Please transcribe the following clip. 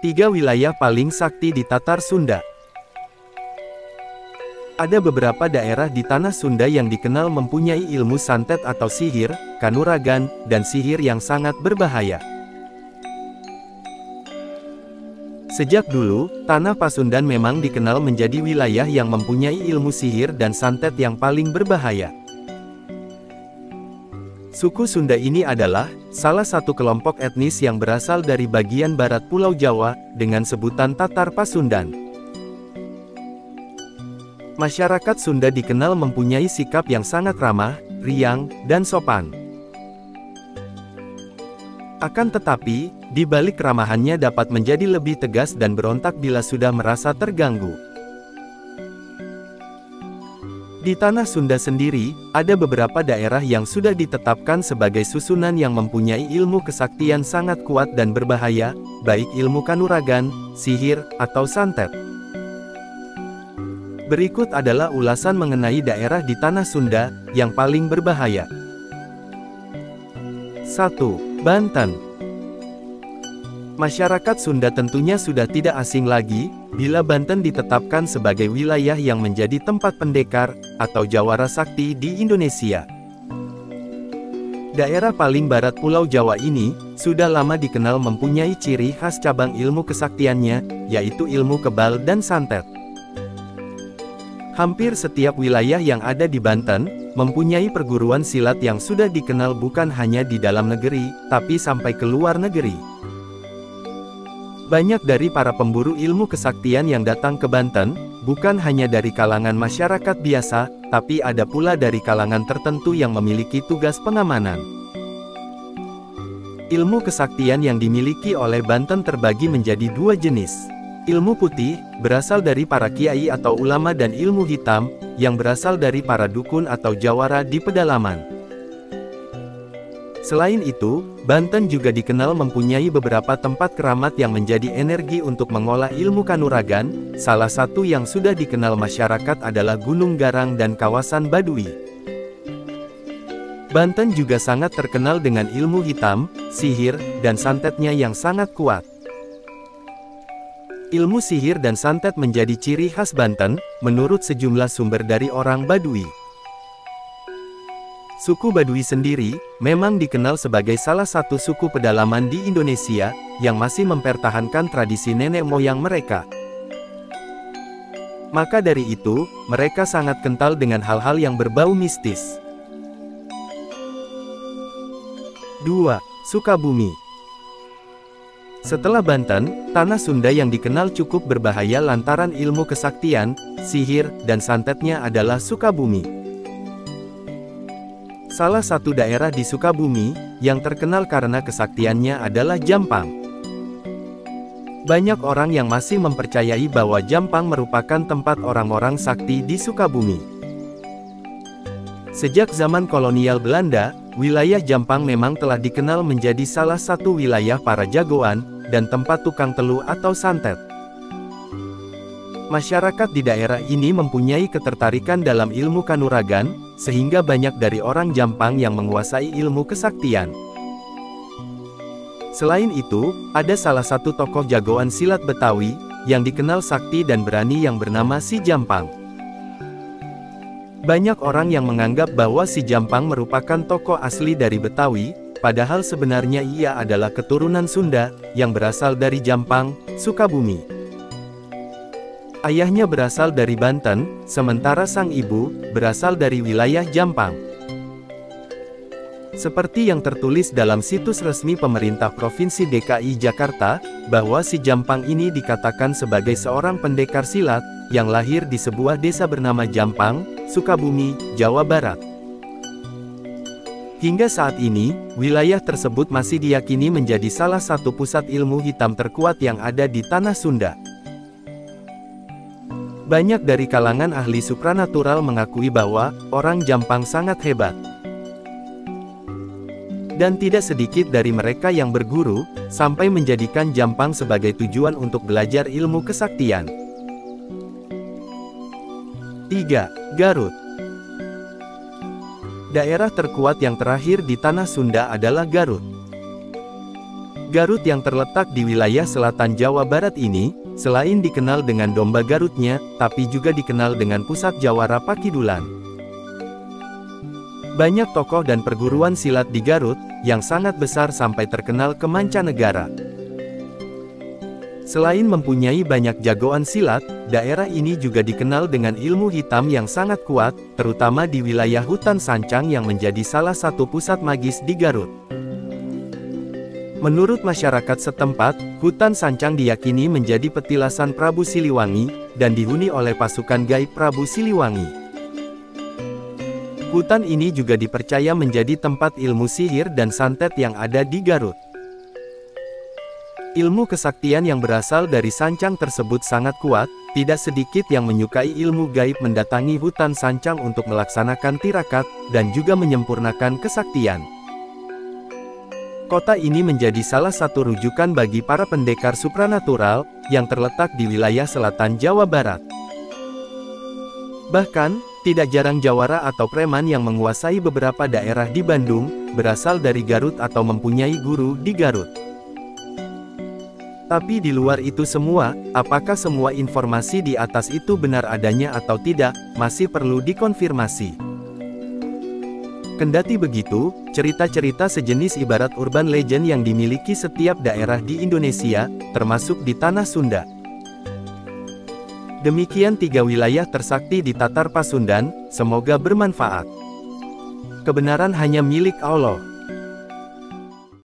3 wilayah paling sakti di Tatar Sunda. Ada beberapa daerah di tanah Sunda yang dikenal mempunyai ilmu santet atau sihir, kanuragan, dan sihir yang sangat berbahaya. Sejak dulu, tanah Pasundan memang dikenal menjadi wilayah yang mempunyai ilmu sihir dan santet yang paling berbahaya. Suku Sunda ini adalah salah satu kelompok etnis yang berasal dari bagian barat Pulau Jawa, dengan sebutan Tatar Pasundan. Masyarakat Sunda dikenal mempunyai sikap yang sangat ramah, riang, dan sopan. Akan tetapi, di balik keramahannya dapat menjadi lebih tegas dan berontak bila sudah merasa terganggu. Di tanah Sunda sendiri, ada beberapa daerah yang sudah ditetapkan sebagai susunan yang mempunyai ilmu kesaktian sangat kuat dan berbahaya, baik ilmu kanuragan, sihir, atau santet. Berikut adalah ulasan mengenai daerah di tanah Sunda yang paling berbahaya. 1. Banten. Masyarakat Sunda tentunya sudah tidak asing lagi, bila Banten ditetapkan sebagai wilayah yang menjadi tempat pendekar, atau jawara sakti di Indonesia. Daerah paling barat Pulau Jawa ini, sudah lama dikenal mempunyai ciri khas cabang ilmu kesaktiannya, yaitu ilmu kebal dan santet. Hampir setiap wilayah yang ada di Banten, mempunyai perguruan silat yang sudah dikenal bukan hanya di dalam negeri, tapi sampai ke luar negeri. Banyak dari para pemburu ilmu kesaktian yang datang ke Banten, bukan hanya dari kalangan masyarakat biasa, tapi ada pula dari kalangan tertentu yang memiliki tugas pengamanan. Ilmu kesaktian yang dimiliki oleh Banten terbagi menjadi 2 jenis. Ilmu putih, berasal dari para kiai atau ulama, dan ilmu hitam, yang berasal dari para dukun atau jawara di pedalaman. Selain itu, Banten juga dikenal mempunyai beberapa tempat keramat yang menjadi energi untuk mengolah ilmu kanuragan. Salah satu yang sudah dikenal masyarakat adalah Gunung Garang dan kawasan Baduy. Banten juga sangat terkenal dengan ilmu hitam, sihir, dan santetnya yang sangat kuat. Ilmu sihir dan santet menjadi ciri khas Banten, menurut sejumlah sumber dari orang Baduy. Suku Baduy sendiri, memang dikenal sebagai salah satu suku pedalaman di Indonesia, yang masih mempertahankan tradisi nenek moyang mereka. Maka dari itu, mereka sangat kental dengan hal-hal yang berbau mistis. 2. Sukabumi. Setelah Banten, tanah Sunda yang dikenal cukup berbahaya lantaran ilmu kesaktian, sihir, dan santetnya adalah Sukabumi. Salah satu daerah di Sukabumi, yang terkenal karena kesaktiannya adalah Jampang. Banyak orang yang masih mempercayai bahwa Jampang merupakan tempat orang-orang sakti di Sukabumi. Sejak zaman kolonial Belanda, wilayah Jampang memang telah dikenal menjadi salah satu wilayah para jagoan, dan tempat tukang teluh atau santet. Masyarakat di daerah ini mempunyai ketertarikan dalam ilmu kanuragan, sehingga banyak dari orang Jampang yang menguasai ilmu kesaktian. Selain itu, ada salah satu tokoh jagoan silat Betawi, yang dikenal sakti dan berani yang bernama Si Jampang. Banyak orang yang menganggap bahwa Si Jampang merupakan tokoh asli dari Betawi, padahal sebenarnya ia adalah keturunan Sunda, yang berasal dari Jampang, Sukabumi. Ayahnya berasal dari Banten, sementara sang ibu berasal dari wilayah Jampang. Seperti yang tertulis dalam situs resmi pemerintah Provinsi DKI Jakarta, bahwa Si Jampang ini dikatakan sebagai seorang pendekar silat, yang lahir di sebuah desa bernama Jampang, Sukabumi, Jawa Barat. Hingga saat ini, wilayah tersebut masih diyakini menjadi salah satu pusat ilmu hitam terkuat yang ada di tanah Sunda. Banyak dari kalangan ahli supranatural mengakui bahwa orang Jampang sangat hebat. Dan tidak sedikit dari mereka yang berguru, sampai menjadikan Jampang sebagai tujuan untuk belajar ilmu kesaktian. 3. Garut. Daerah terkuat yang terakhir di tanah Sunda adalah Garut. Garut yang terletak di wilayah selatan Jawa Barat ini, selain dikenal dengan domba Garutnya, tapi juga dikenal dengan pusat jawara Pakidulan. Banyak tokoh dan perguruan silat di Garut, yang sangat besar sampai terkenal ke mancanegara. Selain mempunyai banyak jagoan silat, daerah ini juga dikenal dengan ilmu hitam yang sangat kuat, terutama di wilayah Hutan Sancang yang menjadi salah satu pusat magis di Garut. Menurut masyarakat setempat, Hutan Sancang diyakini menjadi petilasan Prabu Siliwangi, dan dihuni oleh pasukan gaib Prabu Siliwangi. Hutan ini juga dipercaya menjadi tempat ilmu sihir dan santet yang ada di Garut. Ilmu kesaktian yang berasal dari Sancang tersebut sangat kuat, tidak sedikit yang menyukai ilmu gaib mendatangi Hutan Sancang untuk melaksanakan tirakat, dan juga menyempurnakan kesaktian. Kota ini menjadi salah satu rujukan bagi para pendekar supranatural, yang terletak di wilayah selatan Jawa Barat. Bahkan, tidak jarang jawara atau preman yang menguasai beberapa daerah di Bandung, berasal dari Garut atau mempunyai guru di Garut. Tapi di luar itu semua, apakah semua informasi di atas itu benar adanya atau tidak, masih perlu dikonfirmasi. Kendati begitu, cerita-cerita sejenis ibarat urban legend yang dimiliki setiap daerah di Indonesia, termasuk di Tanah Sunda. Demikian 3 wilayah tersakti di Tatar Pasundan, semoga bermanfaat. Kebenaran hanya milik Allah.